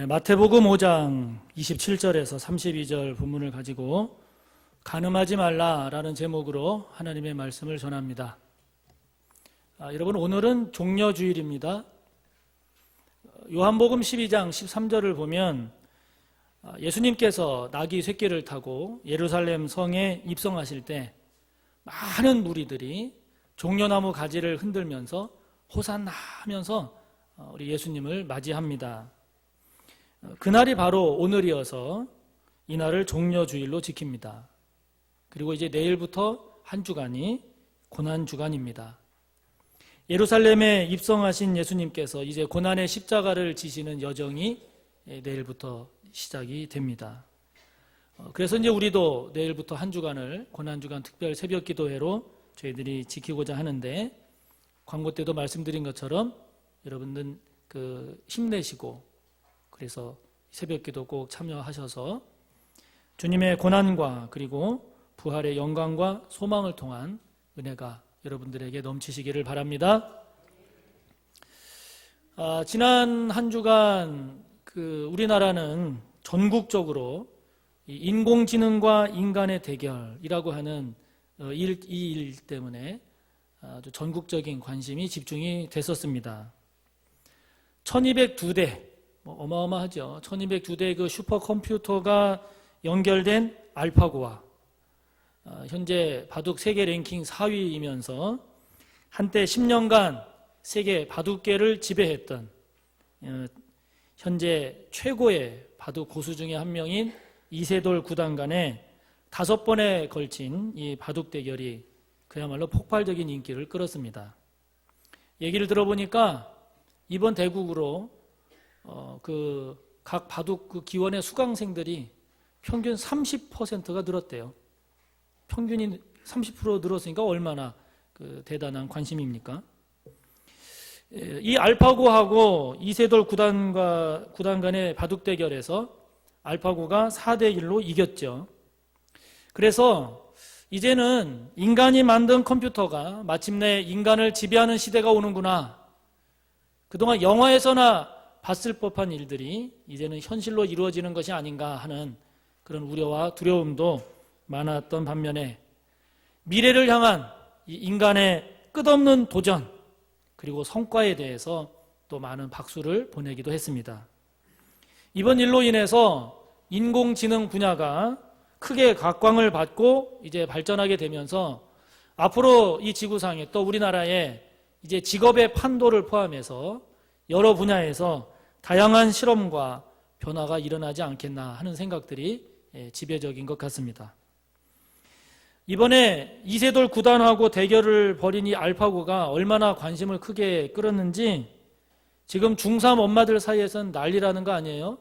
마태복음 5장 27절에서 32절 본문을 가지고 간음하지 말라라는 제목으로 하나님의 말씀을 전합니다. 여러분, 오늘은 종려주일입니다. 요한복음 12장 13절을 보면 예수님께서 나귀 쇠끼를 타고 예루살렘 성에 입성하실 때 많은 무리들이 종려나무 가지를 흔들면서 호산나 하면서 우리 예수님을 맞이합니다. 그날이 바로 오늘이어서 이날을 종려주일로 지킵니다. 그리고 이제 내일부터 한 주간이 고난주간입니다. 예루살렘에 입성하신 예수님께서 이제 고난의 십자가를 지시는 여정이 내일부터 시작이 됩니다. 그래서 이제 우리도 내일부터 한 주간을 고난주간 특별 새벽 기도회로 저희들이 지키고자 하는데, 광고 때도 말씀드린 것처럼 여러분들 힘내시고, 그래서 새벽 기도 꼭 참여하셔서 주님의 고난과 그리고 부활의 영광과 소망을 통한 은혜가 여러분들에게 넘치시기를 바랍니다. 지난 한 주간 우리나라는 전국적으로 인공지능과 인간의 대결이라고 하는 이 일 때문에 아주 전국적인 관심이 집중이 됐었습니다. 1202대, 어마어마하죠. 1202대의 그 슈퍼컴퓨터가 연결된 알파고와 현재 바둑 세계 랭킹 4위이면서 한때 10년간 세계 바둑계를 지배했던 현재 최고의 바둑 고수 중에 한 명인 이세돌 구단 간의 5번에 걸친 이 바둑 대결이 그야말로 폭발적인 인기를 끌었습니다. 얘기를 들어보니까 이번 대국으로 각 바둑 기원의 수강생들이 평균 30%가 늘었대요. 평균이 30% 늘었으니까 얼마나 대단한 관심입니까? 이 알파고하고 이세돌 구단 간의 바둑 대결에서 알파고가 4대1로 이겼죠. 그래서 이제는 인간이 만든 컴퓨터가 마침내 인간을 지배하는 시대가 오는구나. 그동안 영화에서나 봤을 법한 일들이 이제는 현실로 이루어지는 것이 아닌가 하는 그런 우려와 두려움도 많았던 반면에, 미래를 향한 이 인간의 끝없는 도전 그리고 성과에 대해서 또 많은 박수를 보내기도 했습니다. 이번 일로 인해서 인공지능 분야가 크게 각광을 받고 이제 발전하게 되면서 앞으로 이 지구상에 또 우리나라에 이제 직업의 판도를 포함해서 여러 분야에서 다양한 실험과 변화가 일어나지 않겠나 하는 생각들이 지배적인 것 같습니다. 이번에 이세돌 구단하고 대결을 벌인 이 알파고가 얼마나 관심을 크게 끌었는지 지금 중3 엄마들 사이에서는 난리라는 거 아니에요?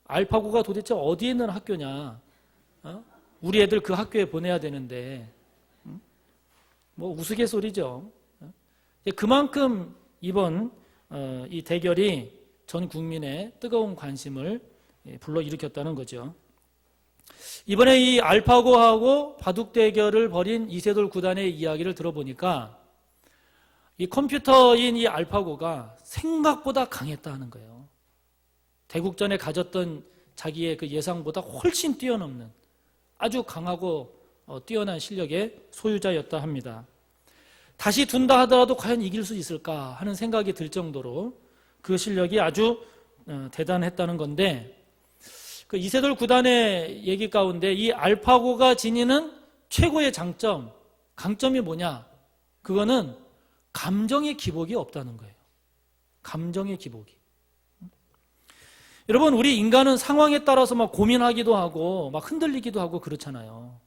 알파고가 도대체 어디에 있는 학교냐? 우리 애들 그 학교에 보내야 되는데, 우스갯소리죠. 그만큼 이번 이 대결이 전 국민의 뜨거운 관심을 불러일으켰다는 거죠. 이번에 이 알파고하고 바둑 대결을 벌인 이세돌 구단의 이야기를 들어보니까 이 컴퓨터인 이 알파고가 생각보다 강했다는 거예요. 대국전에 가졌던 자기의 그 예상보다 훨씬 뛰어넘는 아주 강하고 뛰어난 실력의 소유자였다 합니다. 다시 둔다 하더라도 과연 이길 수 있을까 하는 생각이 들 정도로 그 실력이 아주 대단했다는 건데, 그 이세돌 구단의 얘기 가운데 이 알파고가 지니는 최고의 장점, 강점이 뭐냐? 그거는 감정의 기복이 없다는 거예요. 감정의 기복이. 여러분, 우리 인간은 상황에 따라서 막 고민하기도 하고 막 흔들리기도 하고 그렇잖아요.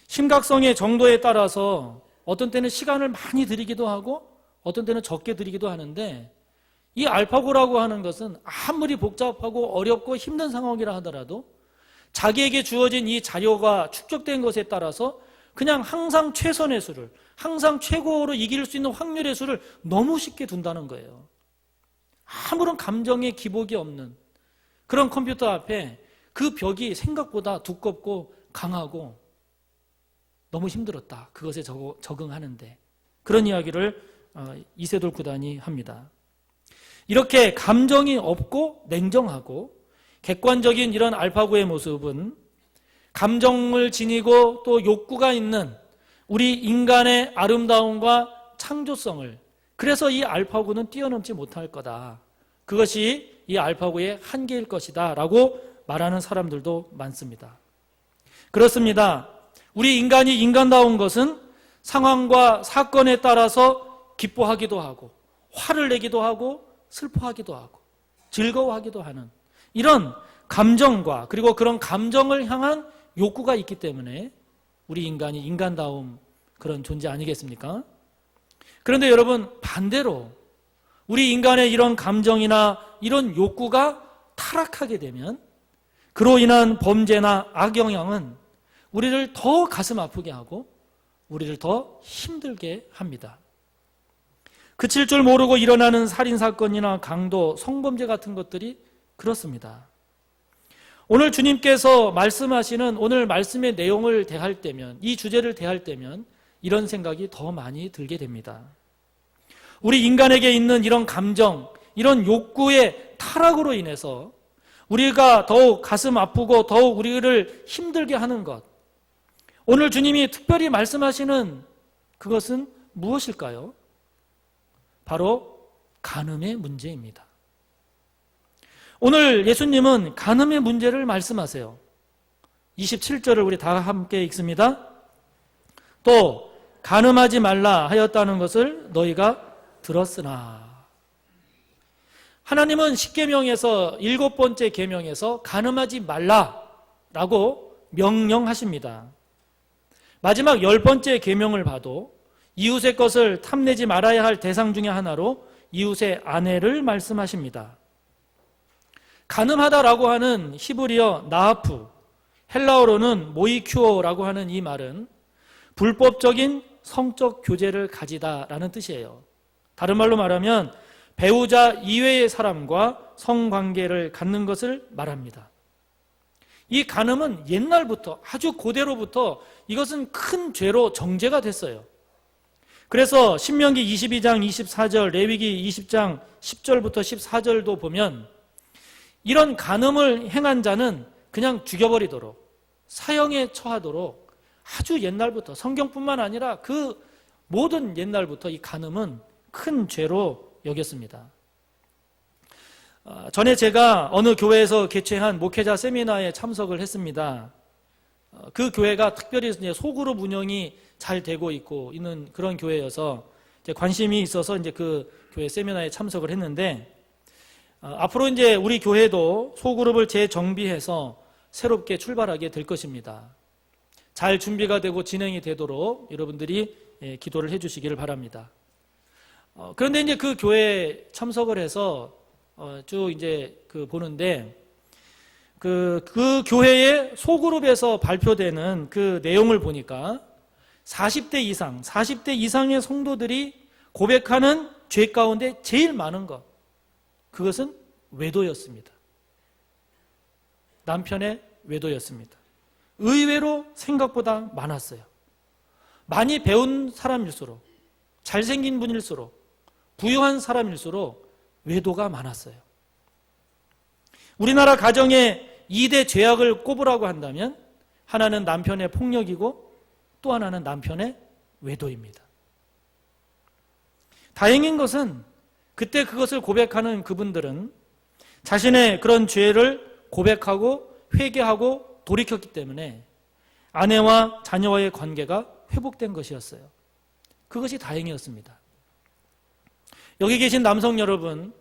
심각성의 정도에 따라서 어떤 때는 시간을 많이 들이기도 하고 어떤 때는 적게 들이기도 하는데, 이 알파고라고 하는 것은 아무리 복잡하고 어렵고 힘든 상황이라 하더라도 자기에게 주어진 이 자료가 축적된 것에 따라서 그냥 항상 최선의 수를, 항상 최고로 이길 수 있는 확률의 수를 너무 쉽게 둔다는 거예요. 아무런 감정의 기복이 없는 그런 컴퓨터 앞에 그 벽이 생각보다 두껍고 강하고 너무 힘들었다. 그것에 적응하는데. 그런 이야기를 이세돌 구단이 합니다. 이렇게 감정이 없고 냉정하고 객관적인 이런 알파고의 모습은 감정을 지니고 또 욕구가 있는 우리 인간의 아름다움과 창조성을, 그래서 이 알파고는 뛰어넘지 못할 거다. 그것이 이 알파고의 한계일 것이다 라고 말하는 사람들도 많습니다. 그렇습니다. 우리 인간이 인간다운 것은 상황과 사건에 따라서 기뻐하기도 하고 화를 내기도 하고 슬퍼하기도 하고 즐거워하기도 하는 이런 감정과 그리고 그런 감정을 향한 욕구가 있기 때문에 우리 인간이 인간다움 그런 존재 아니겠습니까? 그런데 여러분, 반대로 우리 인간의 이런 감정이나 이런 욕구가 타락하게 되면 그로 인한 범죄나 악영향은 우리를 더 가슴 아프게 하고 우리를 더 힘들게 합니다. 그칠 줄 모르고 일어나는 살인사건이나 강도, 성범죄 같은 것들이 그렇습니다. 오늘 주님께서 말씀하시는 오늘 말씀의 내용을 대할 때면, 이 주제를 대할 때면 이런 생각이 더 많이 들게 됩니다. 우리 인간에게 있는 이런 감정, 이런 욕구의 타락으로 인해서 우리가 더욱 가슴 아프고 더욱 우리를 힘들게 하는 것, 오늘 주님이 특별히 말씀하시는 그것은 무엇일까요? 바로 간음의 문제입니다. 오늘 예수님은 간음의 문제를 말씀하세요. 27절을 우리 다 함께 읽습니다. 또 간음하지 말라 하였다는 것을 너희가 들었으나. 하나님은 십계명에서 7번째 계명에서 간음하지 말라라고 명령하십니다. 마지막 10번째 계명을 봐도 이웃의 것을 탐내지 말아야 할 대상 중에 하나로 이웃의 아내를 말씀하십니다. 간음하다라고 하는 히브리어 나하프, 헬라어로는 모이큐어라고 하는 이 말은 불법적인 성적 교제를 가지다라는 뜻이에요. 다른 말로 말하면 배우자 이외의 사람과 성관계를 갖는 것을 말합니다. 이 간음은 옛날부터, 아주 고대로부터 이것은 큰 죄로 정죄가 됐어요. 그래서 신명기 22장 24절, 레위기 20장 10절부터 14절도 보면 이런 간음을 행한 자는 그냥 죽여버리도록, 사형에 처하도록 아주 옛날부터, 성경뿐만 아니라 그 모든 옛날부터 이 간음은 큰 죄로 여겼습니다. 전에 제가 어느 교회에서 개최한 목회자 세미나에 참석을 했습니다. 그 교회가 특별히 이제 소그룹 운영이 잘 되고 있는 그런 교회여서 이제 관심이 있어서 이제 그 교회 세미나에 참석을 했는데, 앞으로 이제 우리 교회도 소그룹을 재정비해서 새롭게 출발하게 될 것입니다. 잘 준비가 되고 진행이 되도록 여러분들이 기도를 해주시기를 바랍니다. 그런데 이제 그 교회에 참석을 해서 쭉 이제 보는데 그 교회의 소그룹에서 발표되는 그 내용을 보니까 40대 이상의 성도들이 고백하는 죄 가운데 제일 많은 것, 그것은 외도였습니다. 남편의 외도였습니다. 의외로 생각보다 많았어요. 많이 배운 사람일수록, 잘생긴 분일수록, 부유한 사람일수록 외도가 많았어요. 우리나라 가정의 2대 죄악을 꼽으라고 한다면 하나는 남편의 폭력이고 또 하나는 남편의 외도입니다. 다행인 것은 그때 그것을 고백하는 그분들은 자신의 그런 죄를 고백하고 회개하고 돌이켰기 때문에 아내와 자녀와의 관계가 회복된 것이었어요. 그것이 다행이었습니다. 여기 계신 남성 여러분,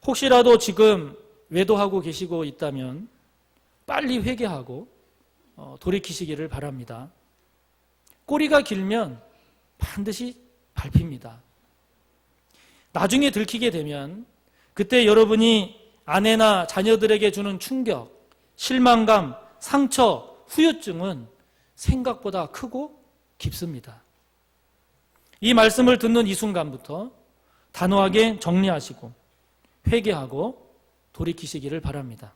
혹시라도 지금 외도하고 계시고 있다면 빨리 회개하고 돌이키시기를 바랍니다. 꼬리가 길면 반드시 밟힙니다. 나중에 들키게 되면 그때 여러분이 아내나 자녀들에게 주는 충격, 실망감, 상처, 후유증은 생각보다 크고 깊습니다. 이 말씀을 듣는 이 순간부터 단호하게 정리하시고 회개하고 돌이키시기를 바랍니다.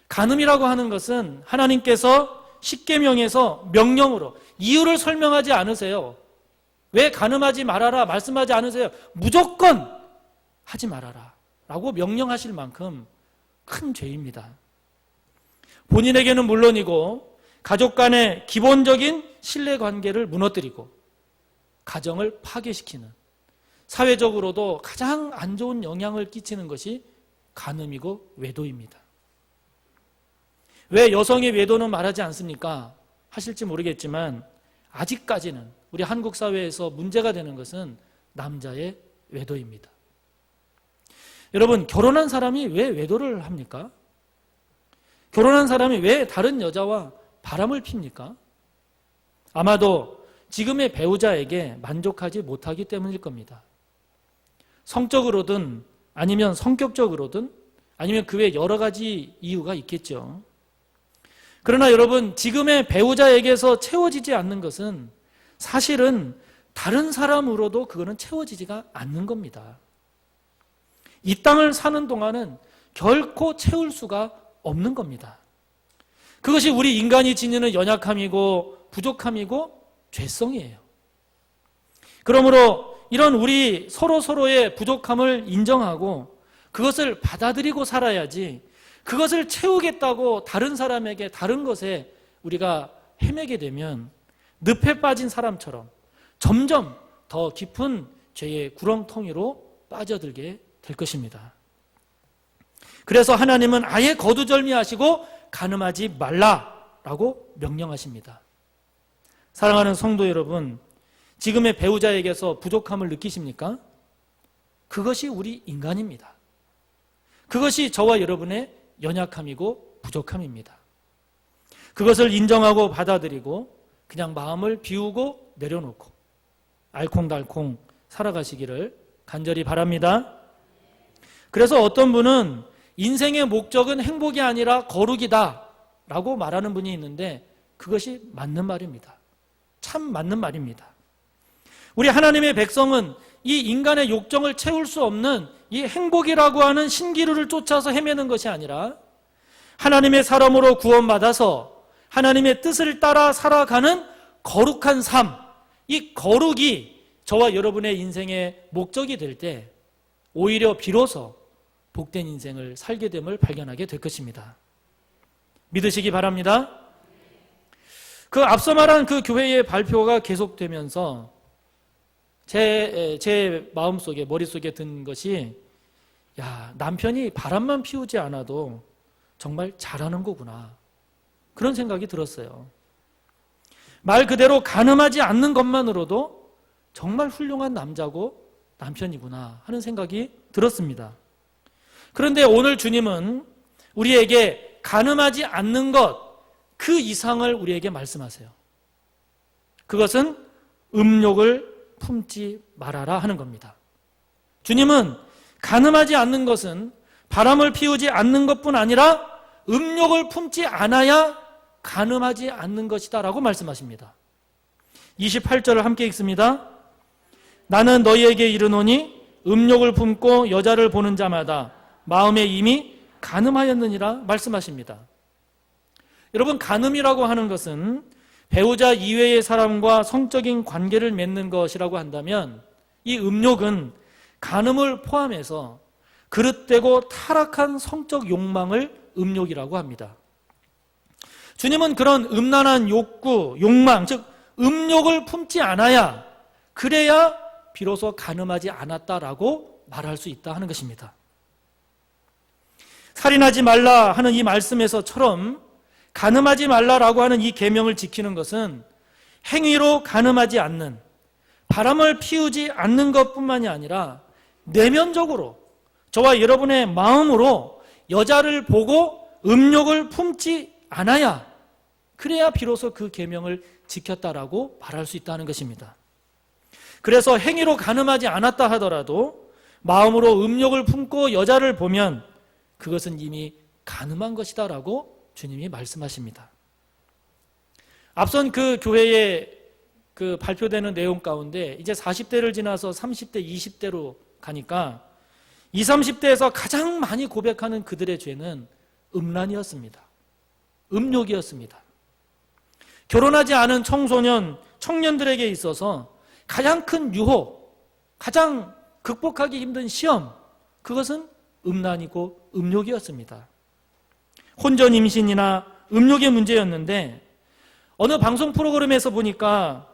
간음이라고 하는 것은 하나님께서 십계명에서 명령으로 이유를 설명하지 않으세요. 왜 간음하지 말아라 말씀하지 않으세요. 무조건 하지 말아라 라고 명령하실 만큼 큰 죄입니다. 본인에게는 물론이고 가족 간의 기본적인 신뢰관계를 무너뜨리고 가정을 파괴시키는, 사회적으로도 가장 안 좋은 영향을 끼치는 것이 간음이고 외도입니다. 왜 여성의 외도는 말하지 않습니까? 하실지 모르겠지만 아직까지는 우리 한국 사회에서 문제가 되는 것은 남자의 외도입니다. 여러분, 결혼한 사람이 왜 외도를 합니까? 결혼한 사람이 왜 다른 여자와 바람을 핍니까? 아마도 지금의 배우자에게 만족하지 못하기 때문일 겁니다. 성적으로든 아니면 성격적으로든 아니면 그 외 여러 가지 이유가 있겠죠. 그러나 여러분, 지금의 배우자에게서 채워지지 않는 것은 사실은 다른 사람으로도 그거는 채워지지가 않는 겁니다. 이 땅을 사는 동안은 결코 채울 수가 없는 겁니다. 그것이 우리 인간이 지니는 연약함이고 부족함이고 죄성이에요. 그러므로 이런 우리 서로의 부족함을 인정하고 그것을 받아들이고 살아야지, 그것을 채우겠다고 다른 사람에게 다른 것에 우리가 헤매게 되면 늪에 빠진 사람처럼 점점 더 깊은 죄의 구렁텅이로 빠져들게 될 것입니다. 그래서 하나님은 아예 거두절미하시고 간음하지 말라라고 명령하십니다. 사랑하는 성도 여러분, 지금의 배우자에게서 부족함을 느끼십니까? 그것이 우리 인간입니다. 그것이 저와 여러분의 연약함이고 부족함입니다. 그것을 인정하고 받아들이고 그냥 마음을 비우고 내려놓고 알콩달콩 살아가시기를 간절히 바랍니다. 그래서 어떤 분은 인생의 목적은 행복이 아니라 거룩이다 라고 말하는 분이 있는데 그것이 맞는 말입니다. 참 맞는 말입니다. 우리 하나님의 백성은 이 인간의 욕정을 채울 수 없는 이 행복이라고 하는 신기루를 쫓아서 헤매는 것이 아니라 하나님의 사람으로 구원받아서 하나님의 뜻을 따라 살아가는 거룩한 삶, 이 거룩이 저와 여러분의 인생의 목적이 될 때 오히려 비로소 복된 인생을 살게 됨을 발견하게 될 것입니다. 믿으시기 바랍니다. 그 앞서 말한 그 교회의 발표가 계속되면서 제 마음속에, 머릿속에 든 것이, 야, 남편이 바람만 피우지 않아도 정말 잘하는 거구나, 그런 생각이 들었어요. 말 그대로 간음하지 않는 것만으로도 정말 훌륭한 남자고 남편이구나 하는 생각이 들었습니다. 그런데 오늘 주님은 우리에게 간음하지 않는 것 그 이상을 우리에게 말씀하세요. 그것은 음욕을 품지 말아라 하는 겁니다. 주님은 간음하지 않는 것은 바람을 피우지 않는 것뿐 아니라 음욕을 품지 않아야 간음하지 않는 것이다 라고 말씀하십니다. 28절을 함께 읽습니다. 나는 너희에게 이르노니 음욕을 품고 여자를 보는 자마다 마음에 이미 간음하였느니라 말씀하십니다. 여러분, 간음이라고 하는 것은 배우자 이외의 사람과 성적인 관계를 맺는 것이라고 한다면 이 음욕은 간음을 포함해서 그릇되고 타락한 성적 욕망을 음욕이라고 합니다. 주님은 그런 음란한 욕구, 욕망, 즉 음욕을 품지 않아야, 그래야 비로소 간음하지 않았다라고 말할 수 있다 하는 것입니다. 살인하지 말라 하는 이 말씀에서처럼 간음하지 말라라고 하는 이 계명을 지키는 것은 행위로 간음하지 않는, 바람을 피우지 않는 것뿐만이 아니라 내면적으로 저와 여러분의 마음으로 여자를 보고 음욕을 품지 않아야, 그래야 비로소 그 계명을 지켰다라고 말할 수 있다는 것입니다. 그래서 행위로 간음하지 않았다 하더라도 마음으로 음욕을 품고 여자를 보면 그것은 이미 간음한 것이다라고 주님이 말씀하십니다. 앞선 그 교회에 그 발표되는 내용 가운데 이제 40대를 지나서 30대, 20대로 가니까 20, 30대에서 가장 많이 고백하는 그들의 죄는 음란이었습니다. 음욕이었습니다. 결혼하지 않은 청소년, 청년들에게 있어서 가장 큰 유혹, 가장 극복하기 힘든 시험, 그것은 음란이고 음욕이었습니다. 혼전 임신이나 음욕의 문제였는데 어느 방송 프로그램에서 보니까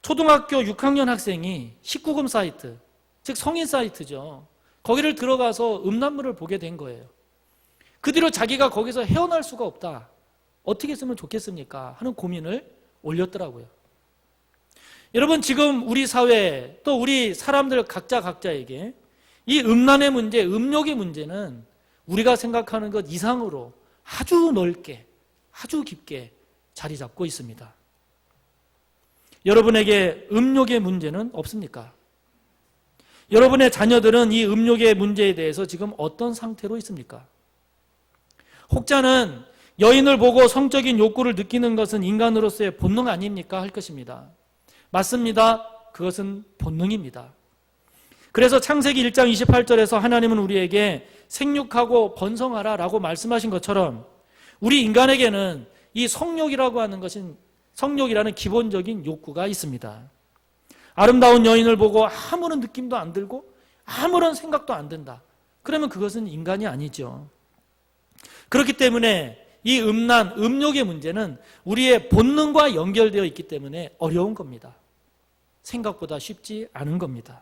초등학교 6학년 학생이 19금 사이트, 즉 성인 사이트죠. 거기를 들어가서 음란물을 보게 된 거예요. 그 뒤로 자기가 거기서 헤어날 수가 없다. 어떻게 했으면 좋겠습니까? 하는 고민을 올렸더라고요. 여러분, 지금 우리 사회 또 우리 사람들 각자에게 이 음란의 문제, 음욕의 문제는 우리가 생각하는 것 이상으로 아주 넓게, 아주 깊게 자리 잡고 있습니다. 여러분에게 음욕의 문제는 없습니까? 여러분의 자녀들은 이 음욕의 문제에 대해서 지금 어떤 상태로 있습니까? 혹자는 여인을 보고 성적인 욕구를 느끼는 것은 인간으로서의 본능 아닙니까? 할 것입니다. 맞습니다. 그것은 본능입니다. 그래서 창세기 1장 28절에서 하나님은 우리에게 생육하고 번성하라 라고 말씀하신 것처럼 우리 인간에게는 이 성욕이라고 하는 것은 성욕이라는 기본적인 욕구가 있습니다. 아름다운 여인을 보고 아무런 느낌도 안 들고 아무런 생각도 안 든다. 그러면 그것은 인간이 아니죠. 그렇기 때문에 이 음란, 음욕의 문제는 우리의 본능과 연결되어 있기 때문에 어려운 겁니다. 생각보다 쉽지 않은 겁니다.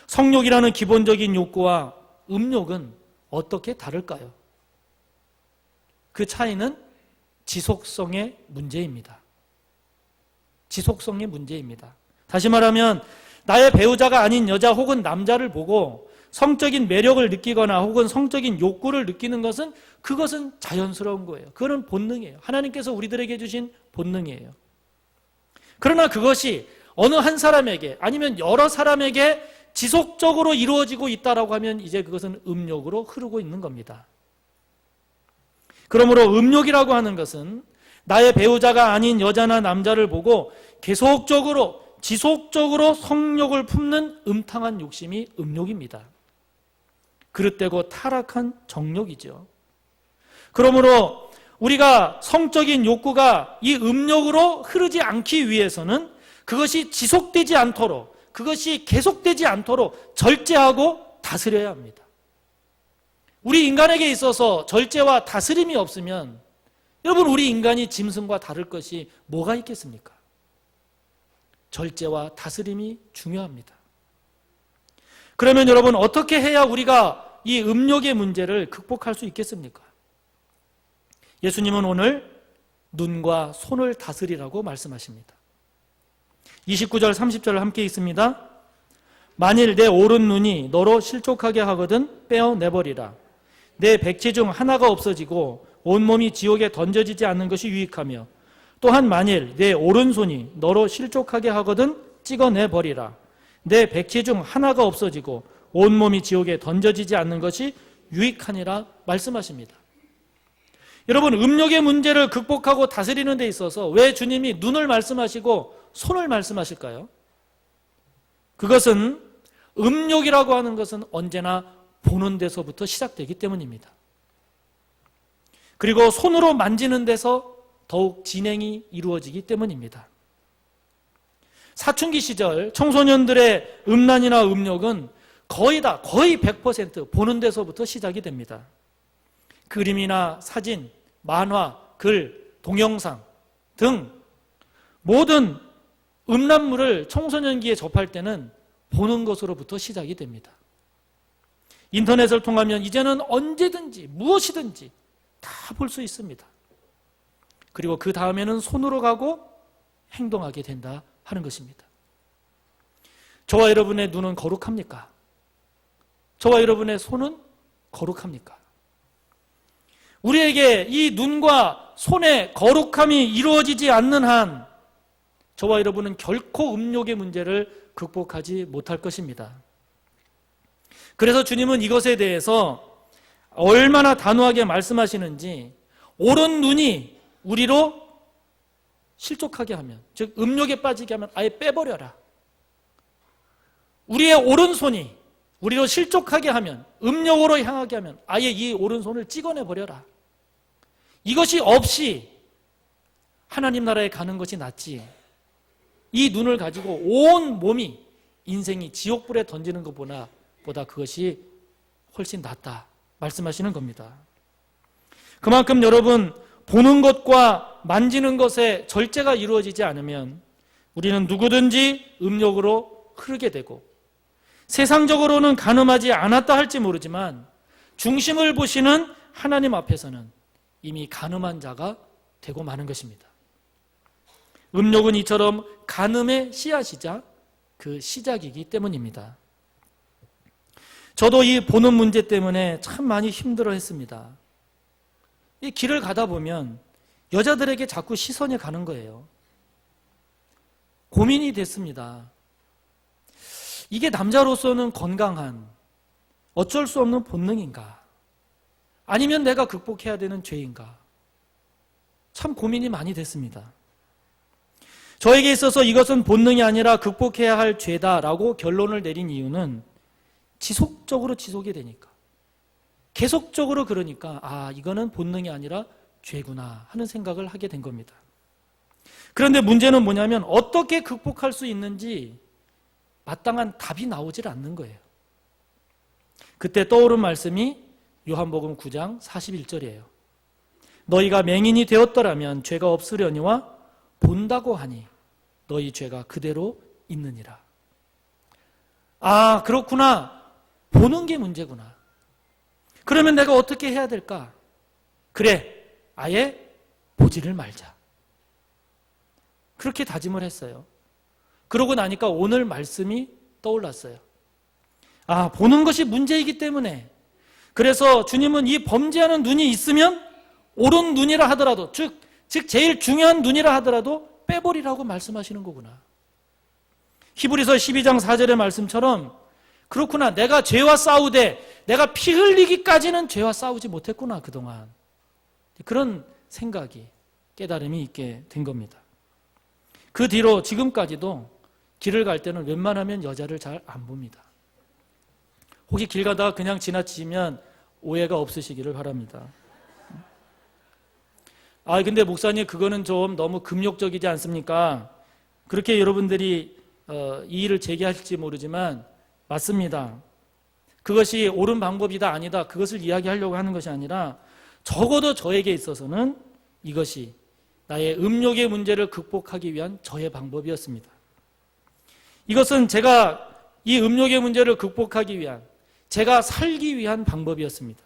성욕이라는 기본적인 욕구와 음욕은 어떻게 다를까요? 그 차이는 지속성의 문제입니다. 지속성의 문제입니다. 다시 말하면 나의 배우자가 아닌 여자 혹은 남자를 보고 성적인 매력을 느끼거나 혹은 성적인 욕구를 느끼는 것은 그것은 자연스러운 거예요. 그거는 본능이에요. 하나님께서 우리들에게 주신 본능이에요. 그러나 그것이 어느 한 사람에게 아니면 여러 사람에게 지속적으로 이루어지고 있다라고 하면 이제 그것은 음욕으로 흐르고 있는 겁니다. 그러므로 음욕이라고 하는 것은 나의 배우자가 아닌 여자나 남자를 보고 계속적으로 지속적으로 성욕을 품는 음탕한 욕심이 음욕입니다. 그릇되고 타락한 정욕이죠. 그러므로 우리가 성적인 욕구가 이 음욕으로 흐르지 않기 위해서는 그것이 지속되지 않도록, 그것이 계속되지 않도록 절제하고 다스려야 합니다. 우리 인간에게 있어서 절제와 다스림이 없으면 여러분, 우리 인간이 짐승과 다를 것이 뭐가 있겠습니까? 절제와 다스림이 중요합니다. 그러면 여러분, 어떻게 해야 우리가 이 음욕의 문제를 극복할 수 있겠습니까? 예수님은 오늘 눈과 손을 다스리라고 말씀하십니다. 29절 30절을 함께 읽습니다. 만일 내 오른 눈이 너로 실족하게 하거든 빼어내버리라. 내 백체 중 하나가 없어지고 온몸이 지옥에 던져지지 않는 것이 유익하며 또한 만일 내 오른손이 너로 실족하게 하거든 찍어내버리라. 내 백체 중 하나가 없어지고 온몸이 지옥에 던져지지 않는 것이 유익하니라 말씀하십니다. 여러분, 음욕의 문제를 극복하고 다스리는 데 있어서 왜 주님이 눈을 말씀하시고 손을 말씀하실까요? 그것은 음욕이라고 하는 것은 언제나 보는 데서부터 시작되기 때문입니다. 그리고 손으로 만지는 데서 더욱 진행이 이루어지기 때문입니다. 사춘기 시절 청소년들의 음란이나 음욕은 거의 100% 보는 데서부터 시작이 됩니다. 그림이나 사진, 만화, 글, 동영상 등 모든 음란물을 청소년기에 접할 때는 보는 것으로부터 시작이 됩니다. 인터넷을 통하면 이제는 언제든지 무엇이든지 다 볼 수 있습니다. 그리고 그 다음에는 손으로 가고 행동하게 된다 하는 것입니다. 저와 여러분의 눈은 거룩합니까? 저와 여러분의 손은 거룩합니까? 우리에게 이 눈과 손의 거룩함이 이루어지지 않는 한 저와 여러분은 결코 음욕의 문제를 극복하지 못할 것입니다. 그래서 주님은 이것에 대해서 얼마나 단호하게 말씀하시는지 오른 눈이 우리로 실족하게 하면, 즉 음욕에 빠지게 하면 아예 빼버려라. 우리의 오른손이 우리로 실족하게 하면, 음욕으로 향하게 하면 아예 이 오른손을 찍어내버려라. 이것이 없이 하나님 나라에 가는 것이 낫지, 이 눈을 가지고 온 몸이 인생이 지옥불에 던지는 것보다 그것이 훨씬 낫다 말씀하시는 겁니다. 그만큼 여러분, 보는 것과 만지는 것에 절제가 이루어지지 않으면 우리는 누구든지 음욕으로 흐르게 되고, 세상적으로는 간음하지 않았다 할지 모르지만 중심을 보시는 하나님 앞에서는 이미 간음한 자가 되고 마는 것입니다. 음욕은 이처럼 간음의 씨앗이자 그 시작이기 때문입니다. 저도 이 보는 문제 때문에 참 많이 힘들어했습니다. 이 길을 가다 보면 여자들에게 자꾸 시선이 가는 거예요. 고민이 됐습니다. 이게 남자로서는 건강한 어쩔 수 없는 본능인가? 아니면 내가 극복해야 되는 죄인가? 참 고민이 많이 됐습니다. 저에게 있어서 이것은 본능이 아니라 극복해야 할 죄다라고 결론을 내린 이유는 지속적으로 지속이 되니까, 계속적으로 그러니까 이거는 본능이 아니라 죄구나 하는 생각을 하게 된 겁니다. 그런데 문제는 뭐냐면 어떻게 극복할 수 있는지 마땅한 답이 나오질 않는 거예요. 그때 떠오른 말씀이 요한복음 9장 41절이에요. 너희가 맹인이 되었더라면 죄가 없으려니와 본다고 하니 너희 죄가 그대로 있느니라. 그렇구나. 보는 게 문제구나. 그러면 내가 어떻게 해야 될까? 그래, 아예 보지를 말자. 그렇게 다짐을 했어요. 그러고 나니까 오늘 말씀이 떠올랐어요. 보는 것이 문제이기 때문에, 그래서 주님은 이 범죄하는 눈이 있으면 옳은 눈이라 하더라도, 즉 제일 중요한 눈이라 하더라도 빼버리라고 말씀하시는 거구나. 히브리서 12장 4절의 말씀처럼, 그렇구나, 내가 죄와 싸우되 내가 피 흘리기까지는 죄와 싸우지 못했구나 그동안. 그런 생각이, 깨달음이 있게 된 겁니다. 그 뒤로 지금까지도 길을 갈 때는 웬만하면 여자를 잘 안 봅니다. 혹시 길 가다가 그냥 지나치시면 오해가 없으시기를 바랍니다. 근데 목사님, 그거는 좀 너무 금욕적이지 않습니까? 그렇게 여러분들이 이의를 제기할지 모르지만 맞습니다. 그것이 옳은 방법이다 아니다, 그것을 이야기하려고 하는 것이 아니라 적어도 저에게 있어서는 이것이 나의 음욕의 문제를 극복하기 위한 저의 방법이었습니다. 이것은 제가 이 음욕의 문제를 극복하기 위한, 제가 살기 위한 방법이었습니다.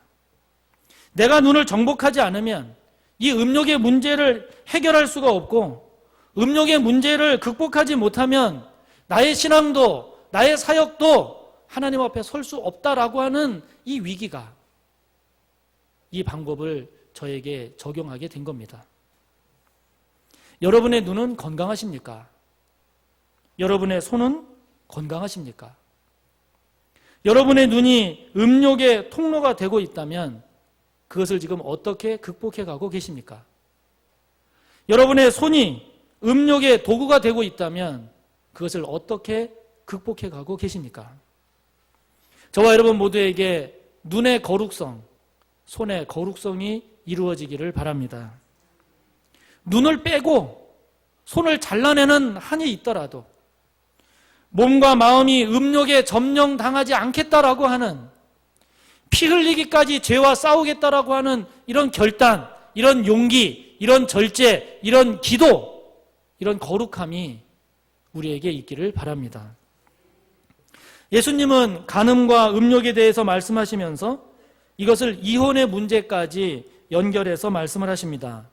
내가 눈을 정복하지 않으면 이 음욕의 문제를 해결할 수가 없고, 음욕의 문제를 극복하지 못하면 나의 신앙도 나의 사역도 하나님 앞에 설 수 없다라고 하는 이 위기가, 이 방법을 저에게 적용하게 된 겁니다. 여러분의 눈은 건강하십니까? 여러분의 손은 건강하십니까? 여러분의 눈이 음욕의 통로가 되고 있다면 그것을 지금 어떻게 극복해 가고 계십니까? 여러분의 손이 음욕의 도구가 되고 있다면 그것을 어떻게 극복해 가고 계십니까? 저와 여러분 모두에게 눈의 거룩성, 손의 거룩성이 이루어지기를 바랍니다. 눈을 빼고 손을 잘라내는 한이 있더라도 몸과 마음이 음욕에 점령당하지 않겠다라고 하는, 피 흘리기까지 죄와 싸우겠다라고 하는 이런 결단, 이런 용기, 이런 절제, 이런 기도, 이런 거룩함이 우리에게 있기를 바랍니다. 예수님은 간음과 음욕에 대해서 말씀하시면서 이것을 이혼의 문제까지 연결해서 말씀을 하십니다.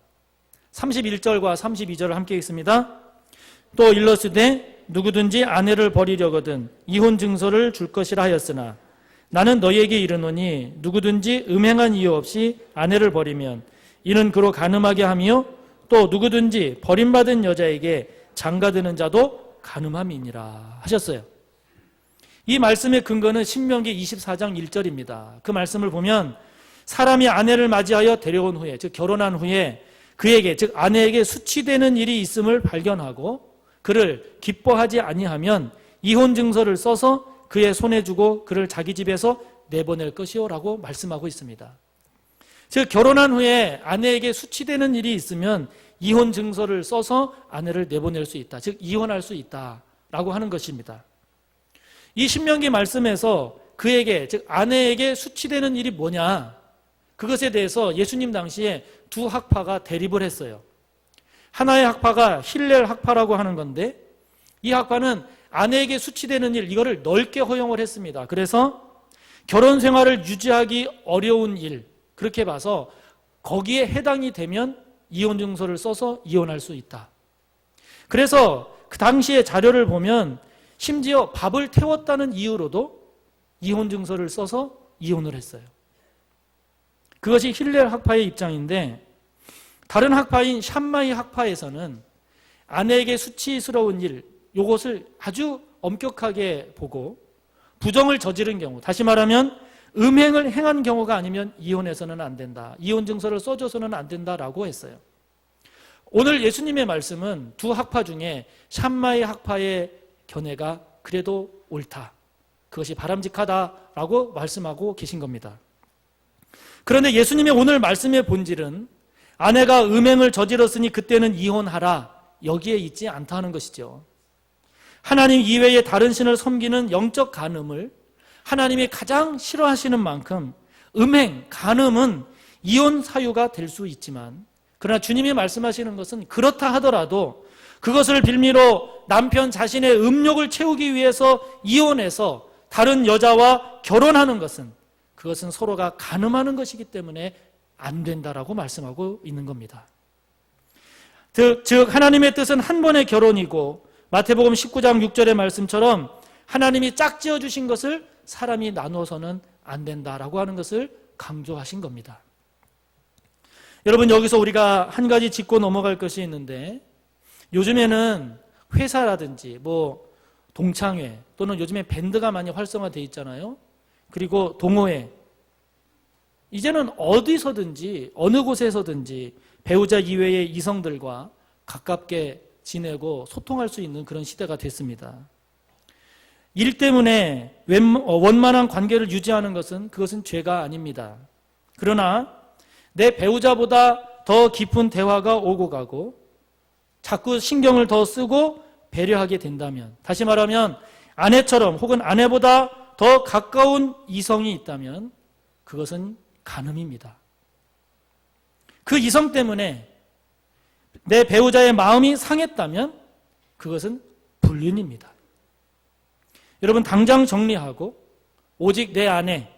31절과 32절을 함께 읽습니다. 또 일러스되 누구든지 아내를 버리려거든 이혼 증서를 줄 것이라 하였으나 나는 너희에게 이르노니 누구든지 음행한 이유 없이 아내를 버리면 이는 그로 간음하게 하며 또 누구든지 버림받은 여자에게 장가드는 자도 간음함이니라 하셨어요. 이 말씀의 근거는 신명기 24장 1절입니다. 그 말씀을 보면 사람이 아내를 맞이하여 데려온 후에, 즉 결혼한 후에 그에게, 즉 아내에게 수치되는 일이 있음을 발견하고 그를 기뻐하지 아니하면 이혼 증서를 써서 그의 손에 주고 그를 자기 집에서 내보낼 것이요라고 말씀하고 있습니다. 즉 결혼한 후에 아내에게 수치되는 일이 있으면 이혼 증서를 써서 아내를 내보낼 수 있다, 즉 이혼할 수 있다라고 하는 것입니다. 이 신명기 말씀에서 그에게, 즉 아내에게 수치되는 일이 뭐냐, 그것에 대해서 예수님 당시에 두 학파가 대립을 했어요. 하나의 학파가 힐렐 학파라고 하는 건데, 이 학파는 아내에게 수치되는 일, 이거를 넓게 허용을 했습니다. 그래서 결혼 생활을 유지하기 어려운 일, 그렇게 봐서 거기에 해당이 되면 이혼 증서를 써서 이혼할 수 있다. 그래서 그 당시의 자료를 보면 심지어 밥을 태웠다는 이유로도 이혼 증서를 써서 이혼을 했어요. 그것이 힐렐 학파의 입장인데, 다른 학파인 샴마이 학파에서는 아내에게 수치스러운 일, 이것을 아주 엄격하게 보고 부정을 저지른 경우, 다시 말하면 음행을 행한 경우가 아니면 이혼해서는 안 된다, 이혼 증서를 써줘서는 안 된다라고 했어요. 오늘 예수님의 말씀은 두 학파 중에 샴마이 학파의 견해가 그래도 옳다, 그것이 바람직하다라고 말씀하고 계신 겁니다. 그런데 예수님의 오늘 말씀의 본질은 아내가 음행을 저질렀으니 그때는 이혼하라, 여기에 있지 않다는 것이죠. 하나님 이외의 다른 신을 섬기는 영적 간음을 하나님이 가장 싫어하시는 만큼 음행, 간음은 이혼 사유가 될 수 있지만, 그러나 주님이 말씀하시는 것은 그렇다 하더라도 그것을 빌미로 남편 자신의 음욕을 채우기 위해서 이혼해서 다른 여자와 결혼하는 것은, 그것은 서로가 간음하는 것이기 때문에 안 된다라고 말씀하고 있는 겁니다. 즉 하나님의 뜻은 한 번의 결혼이고, 마태복음 19장 6절의 말씀처럼 하나님이 짝지어 주신 것을 사람이 나눠서는 안 된다라고 하는 것을 강조하신 겁니다. 여러분, 여기서 우리가 한 가지 짚고 넘어갈 것이 있는데, 요즘에는 회사라든지 동창회 또는 요즘에 밴드가 많이 활성화되어 있잖아요. 그리고 동호회, 이제는 어디서든지 어느 곳에서든지 배우자 이외의 이성들과 가깝게 지내고 소통할 수 있는 그런 시대가 됐습니다. 일 때문에 원만한 관계를 유지하는 것은, 그것은 죄가 아닙니다. 그러나 내 배우자보다 더 깊은 대화가 오고 가고 자꾸 신경을 더 쓰고 배려하게 된다면, 다시 말하면 아내처럼 혹은 아내보다 더 가까운 이성이 있다면 그것은 간음입니다. 그 이성 때문에 내 배우자의 마음이 상했다면 그것은 불륜입니다. 여러분, 당장 정리하고 오직 내 아내,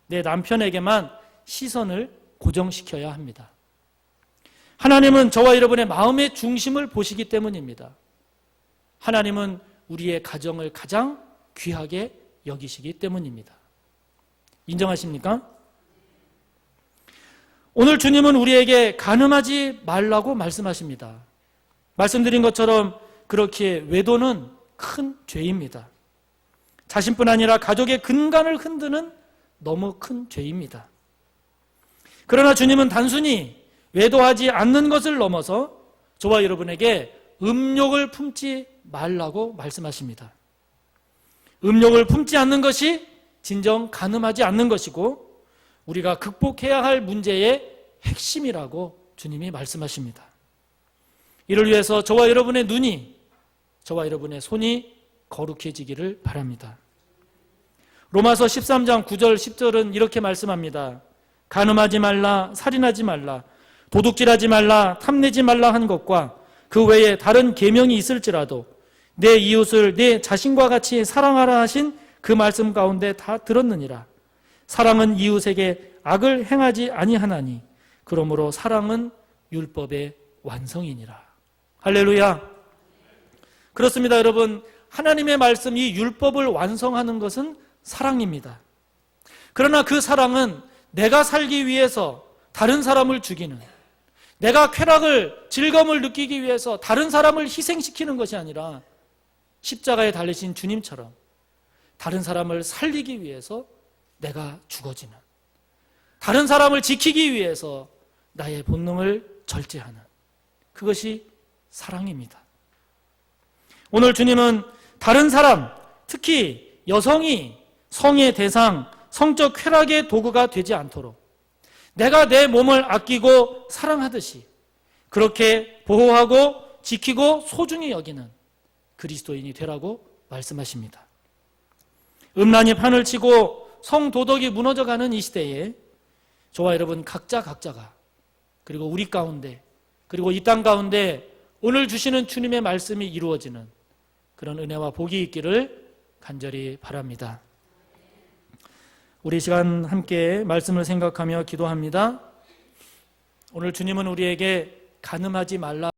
내 남편에게만 시선을 고정시켜야 합니다. 하나님은 저와 여러분의 마음의 중심을 보시기 때문입니다. 하나님은 우리의 가정을 가장 귀하게 여기시기 때문입니다. 인정하십니까? 오늘 주님은 우리에게 간음하지 말라고 말씀하십니다. 말씀드린 것처럼 그렇게 외도는 큰 죄입니다. 자신뿐 아니라 가족의 근간을 흔드는 너무 큰 죄입니다. 그러나 주님은 단순히 외도하지 않는 것을 넘어서 저와 여러분에게 음욕을 품지 말라고 말씀하십니다. 음욕을 품지 않는 것이 진정 간음하지 않는 것이고, 우리가 극복해야 할 문제의 핵심이라고 주님이 말씀하십니다. 이를 위해서 저와 여러분의 눈이, 저와 여러분의 손이 거룩해지기를 바랍니다. 로마서 13장 9절 10절은 이렇게 말씀합니다. 간음하지 말라, 살인하지 말라, 도둑질하지 말라, 탐내지 말라 한 것과 그 외에 다른 계명이 있을지라도 내 이웃을 내 자신과 같이 사랑하라 하신 그 말씀 가운데 다 들었느니라. 사랑은 이웃에게 악을 행하지 아니하나니 그러므로 사랑은 율법의 완성이니라. 할렐루야. 그렇습니다, 여러분. 하나님의 말씀, 이 율법을 완성하는 것은 사랑입니다. 그러나 그 사랑은 내가 살기 위해서 다른 사람을 죽이는, 내가 쾌락을, 즐거움을 느끼기 위해서 다른 사람을 희생시키는 것이 아니라 십자가에 달리신 주님처럼 다른 사람을 살리기 위해서 내가 죽어지는, 다른 사람을 지키기 위해서 나의 본능을 절제하는, 그것이 사랑입니다. 오늘 주님은 다른 사람, 특히 여성이 성의 대상, 성적 쾌락의 도구가 되지 않도록 내가 내 몸을 아끼고 사랑하듯이 그렇게 보호하고 지키고 소중히 여기는 그리스도인이 되라고 말씀하십니다. 음란이 판을 치고 성도덕이 무너져가는 이 시대에 저와 여러분 각자가 그리고 우리 가운데 그리고 이 땅 가운데 오늘 주시는 주님의 말씀이 이루어지는 그런 은혜와 복이 있기를 간절히 바랍니다. 우리 시간 함께 말씀을 생각하며 기도합니다. 오늘 주님은 우리에게 간음하지 말라